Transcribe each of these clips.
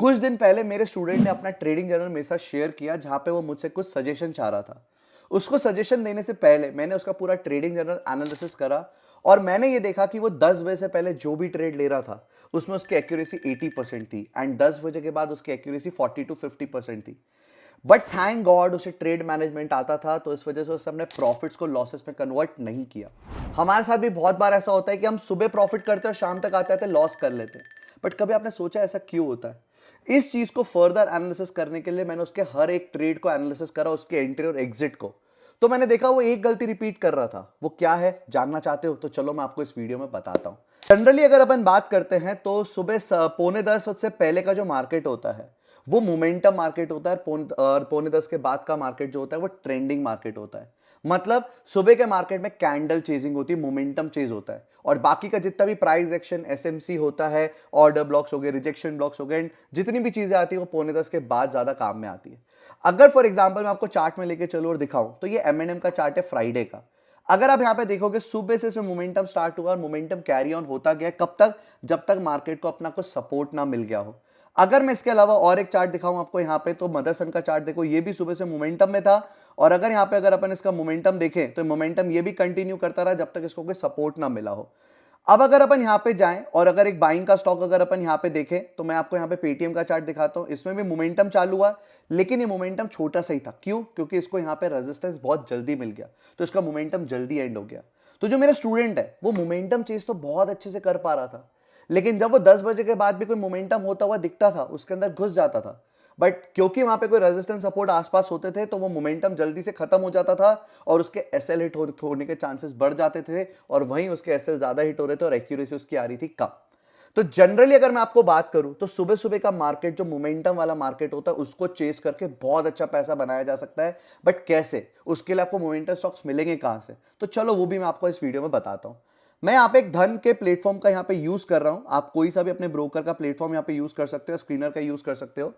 कुछ दिन पहले मेरे स्टूडेंट ने अपना ट्रेडिंग जर्नल मेरे साथ शेयर किया जहां पे वो मुझसे कुछ सजेशन चाह रहा था। उसको सजेशन देने से पहले मैंने उसका पूरा ट्रेडिंग जर्नल एनालिसिस करा और मैंने ये देखा कि वो 10 बजे से पहले जो भी ट्रेड ले रहा था उसमें उसकी एक्यूरेसी 80% थी एंड 10 बजे के बाद उसकी एक्यूरेसी 40 to 50% थी। बट थैंक गॉड उसे ट्रेड मैनेजमेंट आता था, तो इस वजह से उसने अपने प्रॉफिट्स को लॉसेस में कन्वर्ट नहीं किया। हमारे साथ भी बहुत बार ऐसा होता है कि हम सुबह प्रॉफिट करते हैं और शाम तक आते आते लॉस कर लेते हैं। बट कभी आपने सोचा ऐसा क्यों होता है? इस चीज को फर्दर एनालिसिस करने के लिए मैंने उसके हर एक ट्रेड को एनालिसिस करा, उसके एंट्री और एग्जिट को। तो मैंने देखा वो एक गलती रिपीट कर रहा था। वो क्या है जानना चाहते हो? तो चलो मैं आपको इस वीडियो में बताता हूं। जनरली अगर अपन बात करते हैं तो सुबह 9:45 से पहले का जो मार्केट होता है वो मोमेंटम मार्केट होता है और 9:45 के बाद का मार्केट जो होता है वो ट्रेंडिंग मार्केट होता है। मतलब सुबह के मार्केट में कैंडल चेजिंग होती है, मोमेंटम चेज होता है, और बाकी का जितना भी प्राइस एक्शन एसएमसी होता है, ऑर्डर ब्लॉक्स हो गए, रिजेक्शन ब्लॉक्स हो गए, जितनी भी चीजें आती है वो 9:45 के बाद ज्यादा काम में आती है। अगर फॉर एग्जांपल मैं आपको चार्ट में लेके चलूं और दिखाऊं तो ये एमएनएम का चार्ट है फ्राइडे का। अगर आप यहां पे देखोगे सुबह से इसमें मोमेंटम स्टार्ट हुआ और मोमेंटम कैरी ऑन होता गया, कब तक? जब तक मार्केट को अपना कुछ सपोर्ट ना मिल गया हो। अगर मैं इसके अलावा और एक चार्ट दिखाऊं आपको यहां पे, तो मदरसन का चार्ट देखो, ये भी सुबह से मोमेंटम में था, और अगर यहां पे अगर अपन इसका मोमेंटम देखें तो मोमेंटम ये भी कंटिन्यू करता रहा जब तक इसको कोई सपोर्ट ना मिला हो। अब अगर अपन यहां पे जाएं और अगर एक बाइंग का स्टॉक अगर अपन यहां पे देखें तो मैं आपको यहां पे पेटीएम का चार्ट दिखाता हूं। इसमें भी मोमेंटम चालू हुआ, लेकिन ये मोमेंटम छोटा सा ही था। क्यों? क्योंकि इसको यहां पे रेजिस्टेंस बहुत जल्दी मिल गया, तो इसका मोमेंटम जल्दी एंड हो गया। तो जो मेरा स्टूडेंट है वो मोमेंटम चेज तो बहुत अच्छे से कर पा रहा था, लेकिन जब वो 10 बजे के बाद भी कोई मोमेंटम होता हुआ दिखता था उसके अंदर घुस जाता था। बट क्योंकि वहां पे कोई रेजिस्टेंस सपोर्ट आसपास होते थे तो वो मोमेंटम जल्दी से खत्म हो जाता था और उसके एसएल हिट होने के चांसेस बढ़ जाते थे, और वहीं उसके एसएल ज्यादा हिट हो रहे थे और एक्यूरेसी उसकी आ रही थी कम। तो जनरली अगर मैं आपको बात करूं तो सुबह सुबह का मार्केट जो मोमेंटम वाला मार्केट होता है उसको चेस करके बहुत अच्छा पैसा बनाया जा सकता है। बट कैसे? उसके लिए आपको मोमेंटम स्टॉक्स मिलेंगे कहां से? तो चलो वो भी मैं आपको इस वीडियो में बताता हूं। मैं यहाँ पे एक धन के प्लेटफॉर्म का यहाँ पे यूज कर रहा हूं। आप कोई सा भी अपने ब्रोकर का प्लेटफॉर्म यहाँ पे यूज कर सकते हो, स्क्रीनर का यूज कर सकते हो।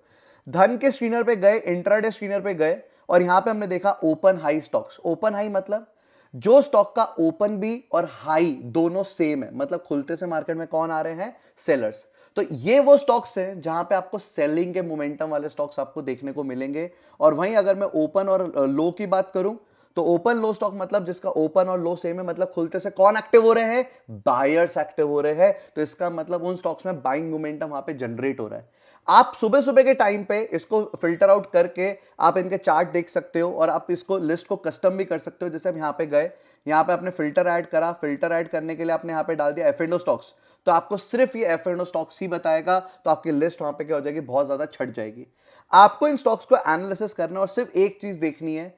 धन के स्क्रीनर पे गए, इंट्राडे स्क्रीनर पे गए, और यहां पे हमने देखा open high stocks. Open high मतलब जो स्टॉक का ओपन भी और हाई दोनों सेम है, मतलब खुलते से मार्केट में कौन आ रहे हैं? सेलर्स। तो ये वो स्टॉक्स हैं जहां पे आपको सेलिंग के मोमेंटम वाले स्टॉक्स आपको देखने को मिलेंगे। और वहीं अगर मैं ओपन और लो की बात करूं तो ओपन लो स्टॉक मतलब जिसका ओपन और लो सेम है, मतलब खुलते से कौन एक्टिव हो रहे हैं? बायर्स एक्टिव हो रहे हैं। तो इसका मतलब उन स्टॉक्स में बाइंग मोमेंटम वहां पे जनरेट हो रहा है। आप सुबह सुबह के टाइम पे इसको फिल्टर आउट करके आप इनके चार्ट देख सकते हो, और आप इसको लिस्ट को कस्टम भी कर सकते हो। जैसे हम यहाँ पे गए, यहाँ पे आपने फिल्टर ऐड करा, फिल्टर ऐड करने के लिए आपने यहाँ पे डाल दिया एफ एंड ओ स्टॉक्स, तो आपको सिर्फ ये एफ एंड ओ स्टॉक्स ही बताएगा। तो आपकी लिस्ट वहां पे क्या हो जाएगी? बहुत ज्यादा छट जाएगी। आपको इन स्टॉक्स को एनालिसिस करना और सिर्फ एक चीज देखनी है,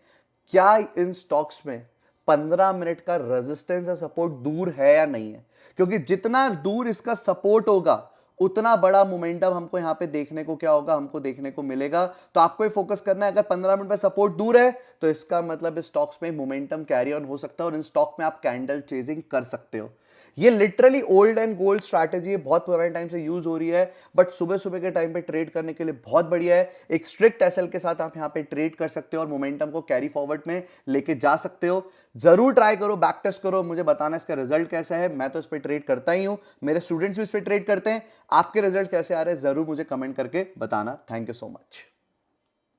क्या इन स्टॉक्स में 15 मिनट का रेजिस्टेंस या सपोर्ट दूर है या नहीं है। क्योंकि जितना दूर इसका सपोर्ट होगा उतना बड़ा मोमेंटम हमको यहां पे देखने को क्या होगा? हमको देखने को मिलेगा। तो आपको ये फोकस करना है, अगर 15 मिनट में सपोर्ट दूर है तो इसका मतलब इस स्टॉक्स में मोमेंटम कैरी ऑन हो सकता है और इन स्टॉक में आप कैंडल चेजिंग कर सकते हो। ये literally old and gold strategy है, बहुत पुराने टाइम से यूज हो रही है, बट सुबह सुबह के टाइम पे ट्रेड करने के लिए बहुत बढ़िया है। एक स्ट्रिक्ट एसएल के साथ आप यहां पे ट्रेड कर सकते हो और मोमेंटम को कैरी फॉरवर्ड में लेके जा सकते हो। जरूर ट्राई करो, बैक टेस्ट करो, मुझे बताना इसका रिजल्ट कैसा है। मैं तो इस पर ट्रेड करता ही हूं, मेरे स्टूडेंट्स भी इस पर ट्रेड करते हैं। आपके रिजल्ट कैसे आ रहे हैं जरूर मुझे कमेंट करके बताना। Thank you so much.